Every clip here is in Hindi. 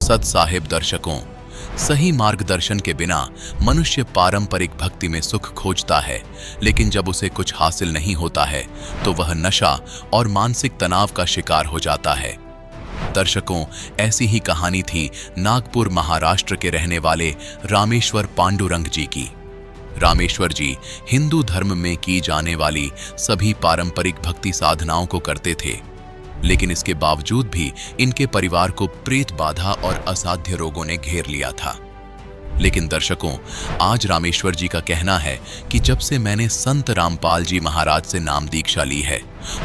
सत साहिब दर्शकों, सही मार्गदर्शन के बिना मनुष्य पारंपरिक भक्ति में सुख खोजता है, लेकिन जब उसे कुछ हासिल नहीं होता है तो वह नशा और मानसिक तनाव का शिकार हो जाता है। दर्शकों, ऐसी ही कहानी थी नागपुर महाराष्ट्र के रहने वाले रामेश्वर पांडुरंग जी की। रामेश्वर जी हिंदू धर्म में की जाने वाली सभी पारंपरिक भक्ति साधनाओं को करते थे, लेकिन इसके बावजूद भी इनके परिवार को प्रेत बाधा और असाध्य रोगों ने घेर लिया था। लेकिन दर्शकों, आज रामेश्वर जी का कहना है कि जब से मैंने संत रामपाल जी महाराज से नाम दीक्षा ली है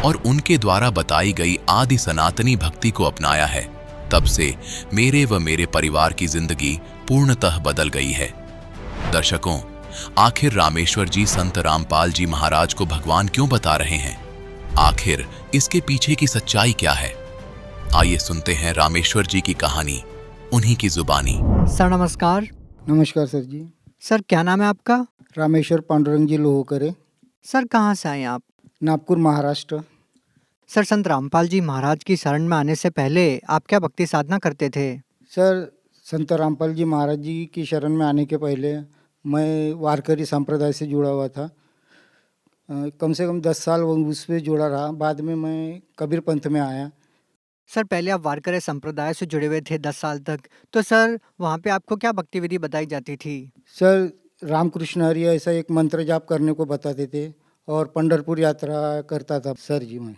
और उनके द्वारा बताई गई आदि सनातनी भक्ति को अपनाया है, तब से मेरे व मेरे परिवार की जिंदगी पूर्णतः बदल गई है। दर्शकों, आखिर रामेश्वर जी संत रामपाल जी महाराज को भगवान क्यों बता रहे हैं? आखिर इसके पीछे की सच्चाई क्या है? आइए सुनते हैं रामेश्वर जी की कहानी, उन्हीं की जुबानी। सर नमस्कार। नमस्कार सर जी। सर क्या नाम है आपका? रामेश्वर पांडुरंग जी लोहोकरे, सर कहाँ से आए आप? नागपुर महाराष्ट्र। सर संत रामपाल जी महाराज की शरण में आने से पहले आप क्या भक्ति साधना करते थे? सर संत रामपाल जी महाराज जी की शरण में आने के पहले मैं वारकरी संप्रदाय से जुड़ा हुआ था। कम से कम 10 साल उसमें जुड़ा रहा। बाद में मैं कबीर पंथ में आया। सर पहले आप वारकरी संप्रदाय से जुड़े हुए थे 10 साल तक, तो सर वहाँ पे आपको क्या भक्ति विधि बताई जाती थी? सर रामकृष्ण हरि ऐसा एक मंत्र जाप करने को बताते थे और पंढरपुर यात्रा करता था सर जी मैं।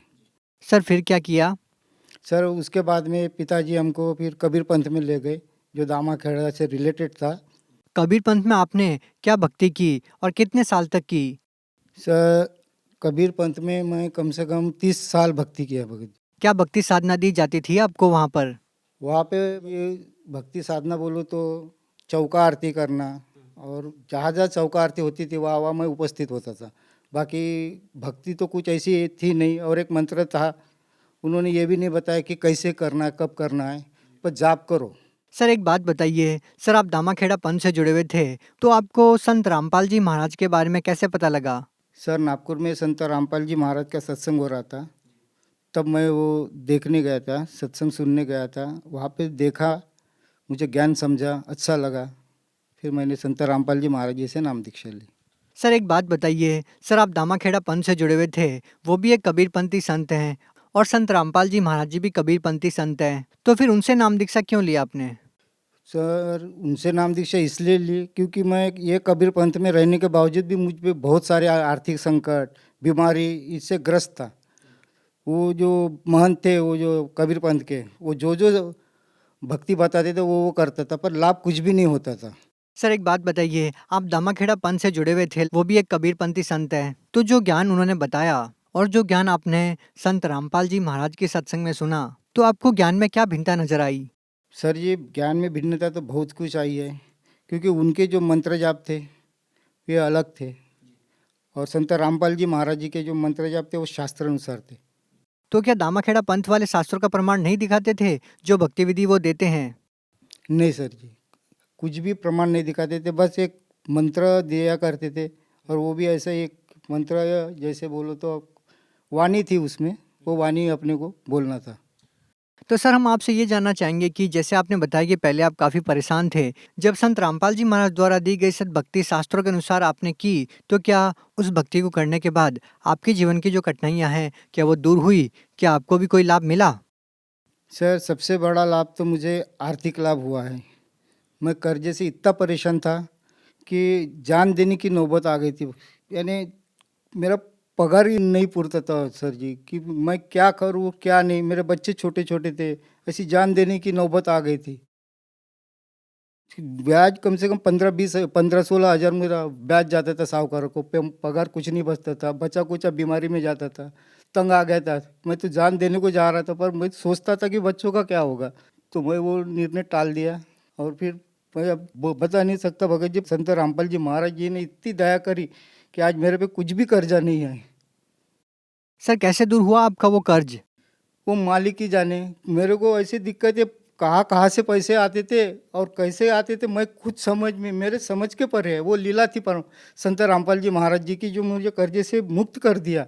सर फिर क्या किया? सर उसके बाद में पिताजी हमको फिर कबीर पंथ में ले गए, जो दामाखेड़ा से रिलेटेड था। कबीर पंथ में आपने क्या भक्ति की और कितने साल तक की? सर कबीर पंथ में मैं कम से कम 30 साल भक्ति किया। भगत क्या भक्ति साधना दी जाती थी आपको वहाँ पर? वहाँ पे ये भक्ति साधना बोलो तो चौका आरती करना, और जहाँ जहाँ चौका आरती होती थी वहाँ वहाँ मैं उपस्थित होता था। बाकी भक्ति तो कुछ ऐसी थी नहीं। और एक मंत्र था, उन्होंने ये भी नहीं बताया कि कैसे करना है, कब करना है, पर जाप करो। सर एक बात बताइए, सर आप दामाखेड़ा पंथ से जुड़े हुए थे, तो आपको संत रामपाल जी महाराज के बारे में कैसे पता लगा? सर नागपुर में संत रामपाल जी महाराज का सत्संग हो रहा था, तब मैं वो देखने गया था, सत्संग सुनने गया था। वहाँ पे देखा, मुझे ज्ञान समझा, अच्छा लगा। फिर मैंने संत रामपाल जी महाराज जी से नाम दीक्षा ली। सर एक बात बताइए, सर आप दामाखेड़ा पंथ से जुड़े हुए थे, वो भी एक कबीरपंथी संत हैं और संत रामपाल जी महाराज जी भी कबीरपंथी संत हैं, तो फिर उनसे नाम दीक्षा क्यों लिया आपने? सर उनसे नाम दीक्षा इसलिए ली क्योंकि मैं ये कबीर पंथ में रहने के बावजूद भी मुझ पे बहुत सारे आर्थिक संकट, बीमारी इससे ग्रस्त था। वो जो महंत थे, वो जो कबीर पंथ के, वो जो भक्ति बताते थे वो करता था, पर लाभ कुछ भी नहीं होता था। सर एक बात बताइए, आप दामाखेड़ा पंथ से जुड़े हुए थे, वो भी एक कबीरपंथी संत हैं, तो जो ज्ञान उन्होंने बताया और जो ज्ञान आपने संत रामपाल जी महाराज के सत्संग में सुना, तो आपको ज्ञान में क्या भिन्नता नजर आई? सर ये ज्ञान में भिन्नता तो बहुत कुछ आई है, क्योंकि उनके जो मंत्र जाप थे वे अलग थे, और संत रामपाल जी महाराज जी के जो मंत्र जाप थे वो शास्त्र अनुसार थे। तो क्या दामाखेड़ा पंथ वाले शास्त्रों का प्रमाण नहीं दिखाते थे जो भक्ति विधि वो देते हैं? नहीं सर जी, कुछ भी प्रमाण नहीं दिखाते थे, बस एक मंत्र दिया करते थे। और वो भी ऐसा एक मंत्र, जैसे बोलो तो वाणी थी उसमें, वो वाणी अपने को बोलना था। तो सर हम आपसे ये जानना चाहेंगे कि जैसे आपने बताया कि पहले आप काफ़ी परेशान थे, जब संत रामपाल जी महाराज द्वारा दी गई सद्भक्ति शास्त्रों के अनुसार आपने की, तो क्या उस भक्ति को करने के बाद आपके जीवन की जो कठिनाइयाँ हैं, क्या वो दूर हुई? क्या आपको भी कोई लाभ मिला? सर सबसे बड़ा लाभ तो मुझे आर्थिक लाभ हुआ है। मैं कर्जे से इतना परेशान था कि जान देने की नौबत आ गई थी। यानी मेरा पगार ही नहीं पुरता था सर जी, कि मैं क्या करूँ क्या नहीं। मेरे बच्चे छोटे छोटे थे, ऐसी जान देने की नौबत आ गई थी। ब्याज कम से कम 15-16 हज़ार मेरा ब्याज जाता था साहूकारों को, पगार कुछ नहीं बचता था। बचा कुचा बीमारी में जाता था, तंग आ गया था। मैं तो जान देने को जा रहा था, पर मैं सोचता था कि बच्चों का क्या होगा, तो मैं वो निर्णय टाल दिया। और फिर मैं अब बता नहीं सकता, भगत जी संत रामपाल जी महाराज जी ने इतनी दया करी कि आज मेरे पे कुछ भी कर्जा नहीं है। सर कैसे दूर हुआ आपका वो कर्ज? वो मालिक ही जाने। मेरे को ऐसी दिक्कतें कहाँ कहाँ से पैसे आते थे और कैसे आते थे, मैं खुद समझ में, मेरे समझ के परे है। वो लीला थी पर संत रामपाल जी महाराज जी की, जो मुझे कर्जे से मुक्त कर दिया।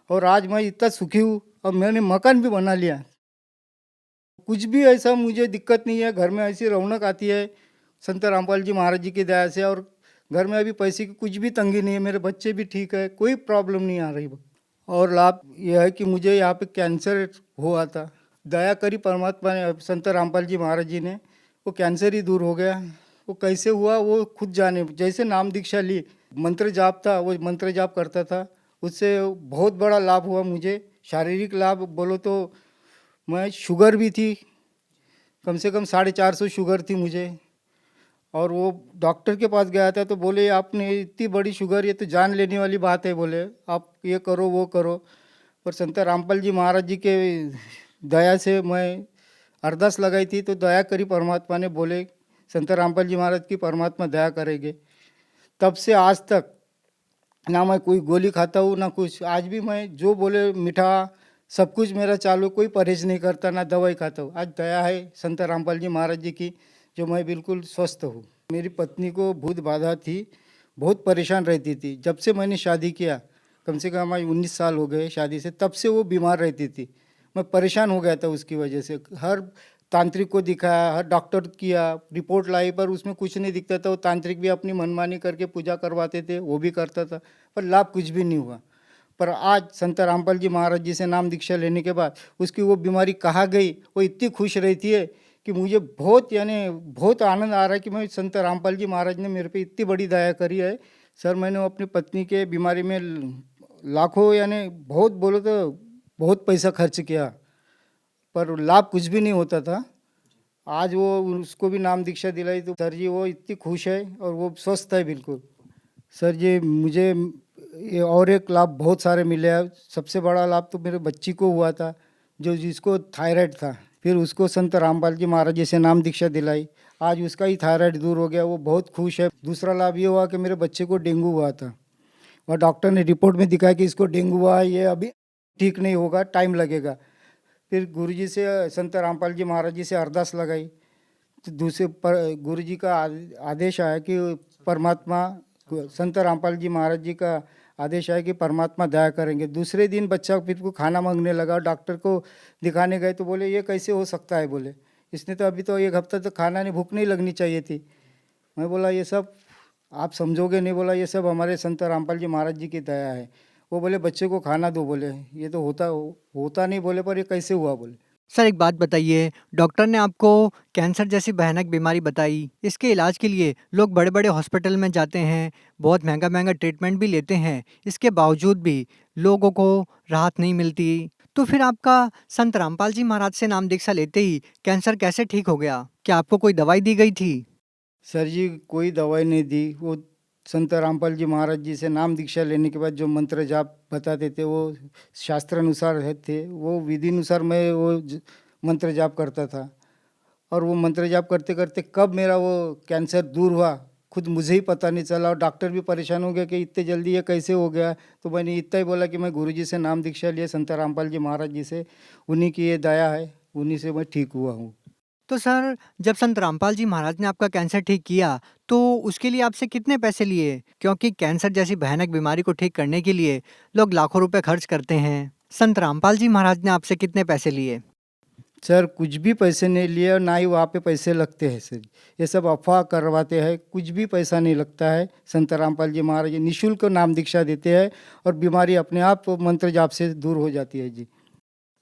और आज मैं इतना सुखी हूँ और मैंने मकान भी बना लिया। कुछ भी ऐसा मुझे दिक्कत नहीं है, घर में ऐसी रौनक आती है संत रामपाल जी महाराज जी की दया से। और घर में अभी पैसे की कुछ भी तंगी नहीं है, मेरे बच्चे भी ठीक है, कोई प्रॉब्लम नहीं आ रही। और लाभ यह है कि मुझे यहाँ पे कैंसर हुआ था, दया करी परमात्मा ने, संत रामपाल जी महाराज जी ने, वो कैंसर ही दूर हो गया। वो कैसे हुआ वो खुद जाने। जैसे नाम दीक्षा ली, मंत्र जाप था, वो मंत्र जाप करता था, उससे बहुत बड़ा लाभ हुआ मुझे। शारीरिक लाभ बोलो तो मैं शुगर भी थी, कम से कम 450 शुगर थी मुझे। और वो डॉक्टर के पास गया था तो बोले आपने इतनी बड़ी शुगर, ये तो जान लेने वाली बात है, बोले आप ये करो वो करो। पर संत रामपाल जी महाराज जी के दया से मैं अरदास लगाई थी तो दया करी परमात्मा ने, बोले संत रामपाल जी महाराज की परमात्मा दया करेंगे। तब से आज तक ना मैं कोई गोली खाता हूँ ना कुछ। आज भी मैं जो बोले मीठा सब कुछ मेरा चालू, कोई परहेज नहीं करता, ना दवाई खाता हूँ। आज दया है संत रामपाल जी महाराज जी की, जो मैं बिल्कुल स्वस्थ हूँ। मेरी पत्नी को भूत बाधा थी, बहुत परेशान रहती थी। जब से मैंने शादी किया, कम से कम आज 19 साल हो गए शादी से, तब से वो बीमार रहती थी। मैं परेशान हो गया था उसकी वजह से। हर तांत्रिक को दिखाया, हर डॉक्टर किया, रिपोर्ट लाई, पर उसमें कुछ नहीं दिखता था। वो तांत्रिक भी अपनी मनमानी करके पूजा करवाते थे, वो भी करता था, पर लाभ कुछ भी नहीं हुआ। पर आज संत रामपाल जी महाराज जी से नाम दीक्षा लेने के बाद उसकी वो बीमारी कहाँ गई, वो इतनी खुश रहती है कि मुझे बहुत बहुत आनंद आ रहा है कि मैं संत रामपाल जी महाराज ने मेरे पे इतनी बड़ी दया करी है। सर मैंने अपनी पत्नी के बीमारी में लाखों बहुत बोलो तो बहुत पैसा खर्च किया, पर लाभ कुछ भी नहीं होता था। आज वो उसको भी नाम दीक्षा दिलाई तो सर जी वो इतनी खुश है और वो स्वस्थ है बिल्कुल। सर जी मुझे ये और एक लाभ बहुत सारे मिले हैं। सबसे बड़ा लाभ तो मेरे बच्ची को हुआ था, जो जिसको थायराइड था, फिर उसको संत रामपाल जी महाराज जी से नाम दीक्षा दिलाई, आज उसका ही थायराइड दूर हो गया, वो बहुत खुश है। दूसरा लाभ ये हुआ कि मेरे बच्चे को डेंगू हुआ था, और डॉक्टर ने रिपोर्ट में दिखाया कि इसको डेंगू हुआ है, ये अभी ठीक नहीं होगा, टाइम लगेगा। फिर गुरुजी से संत रामपाल जी महाराज जी से अरदास लगाई तो गुरुजी का आदेश आया कि परमात्मा, संत रामपाल जी महाराज जी का आदेश आया कि परमात्मा दया करेंगे। दूसरे दिन बच्चा फिर को खाना मांगने लगा, डॉक्टर को दिखाने गए तो बोले ये कैसे हो सकता है, बोले इसने तो अभी तो 1 हफ्ता तो खाना नहीं, भूख नहीं लगनी चाहिए थी। मैं बोला ये सब आप समझोगे नहीं, बोला ये सब हमारे संत रामपाल जी महाराज जी की दया है। वो बोले बच्चे को खाना दो, बोले ये तो होता नहीं, बोले पर ये कैसे हुआ, बोले। सर एक बात बताइए, डॉक्टर ने आपको कैंसर जैसी भयानक बीमारी बताई, इसके इलाज के लिए लोग बड़े-बड़े हॉस्पिटल में जाते हैं, बहुत महँगा-महँगा ट्रीटमेंट भी लेते हैं, इसके बावजूद भी लोगों को राहत नहीं मिलती। तो फिर आपका संत रामपाल जी महाराज से नाम दीक्षा लेते ही कैंसर कैसे ठीक हो गया? क्या आपको कोई दवाई दी गई थी? सर जी कोई दवाई नहीं दी। वो संत रामपाल जी महाराज जी से नाम दीक्षा लेने के बाद जो मंत्र जाप बताते थे वो शास्त्र अनुसार थे, वो विधि अनुसार मैं मंत्र जाप करता था। और वो मंत्र जाप करते करते कब मेरा वो कैंसर दूर हुआ खुद मुझे ही पता नहीं चला, और डॉक्टर भी परेशान हो गया कि इतने जल्दी ये कैसे हो गया। तो मैंने इतना ही बोला कि मैं गुरुजी से नाम दीक्षा लिया, संत रामपाल जी महाराज जी से, उन्हीं की ये दया है, उन्हीं से मैं ठीक हुआ हूँ। तो सर जब संत रामपाल जी महाराज ने आपका कैंसर ठीक किया, तो उसके लिए आपसे कितने पैसे लिए? क्योंकि कैंसर जैसी भयानक बीमारी को ठीक करने के लिए लोग लाखों रुपए खर्च करते हैं। संत रामपाल जी महाराज ने आपसे कितने पैसे लिए? सर कुछ भी पैसे नहीं लिए और ना ही वहाँ पे पैसे लगते हैं सर। ये सब अफ़वाह करवाते हैं, कुछ भी पैसा नहीं लगता है। संत रामपाल जी महाराज जी निःशुल्क नाम दीक्षा देते हैं और बीमारी अपने आप मंत्र जाप से दूर हो जाती है जी।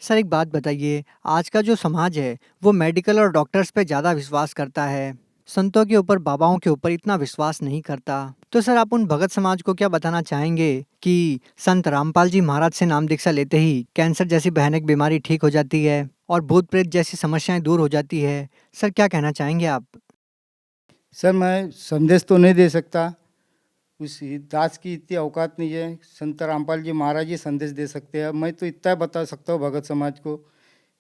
सर एक बात बताइए, आज का जो समाज है वो मेडिकल और डॉक्टर्स पे ज़्यादा विश्वास करता है, संतों के ऊपर, बाबाओं के ऊपर इतना विश्वास नहीं करता। तो सर आप उन भगत समाज को क्या बताना चाहेंगे कि संत रामपाल जी महाराज से नाम दीक्षा लेते ही कैंसर जैसी भयानक बीमारी ठीक हो जाती है और भूत प्रेत जैसी समस्याएं दूर हो जाती है? सर क्या कहना चाहेंगे आप? सर मैं संदेश तो नहीं दे सकता, उस दास की इतनी औकात नहीं है। संत रामपाल जी महाराज जी संदेश दे सकते हैं। मैं तो इतना बता सकता हूँ भगत समाज को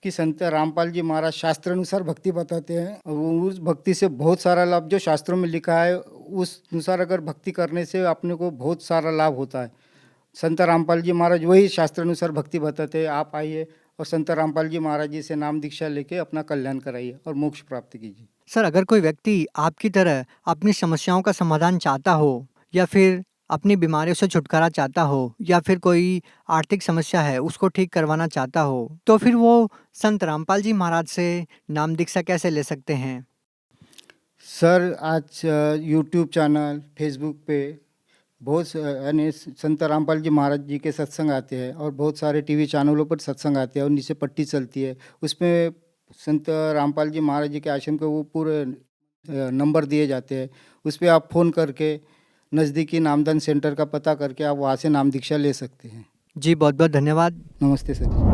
कि संत रामपाल जी महाराज शास्त्र अनुसार भक्ति बताते हैं, और वो उस भक्ति से बहुत सारा लाभ जो शास्त्रों में लिखा है उस अनुसार अगर भक्ति करने से अपने को बहुत सारा लाभ होता है। संत रामपाल जी महाराज वही शास्त्र अनुसार भक्ति बताते हैं। आप आइए और संत रामपाल जी महाराज जी से नाम दीक्षा लेके अपना कल्याण कराइए और मोक्ष प्राप्त कीजिए। सर अगर कोई व्यक्ति आपकी तरह अपनी समस्याओं का समाधान चाहता हो या फिर अपनी बीमारियों से छुटकारा चाहता हो या फिर कोई आर्थिक समस्या है उसको ठीक करवाना चाहता हो, तो फिर वो संत रामपाल जी महाराज से नाम दीक्षा कैसे ले सकते हैं? सर आज यूट्यूब चैनल, फेसबुक पे बहुत यानी संत रामपाल जी महाराज जी के सत्संग आते हैं और बहुत सारे टीवी चैनलों पर सत्संग आते हैं और नीचे पट्टी चलती है। उसमें संत रामपाल जी महाराज जी के आश्रम के वो पूरे नंबर दिए जाते हैं। उस पे आप फ़ोन करके नज़दीकी नामदान सेंटर का पता करके आप वहाँ से नाम दीक्षा ले सकते हैं। जी बहुत बहुत धन्यवाद। नमस्ते सर।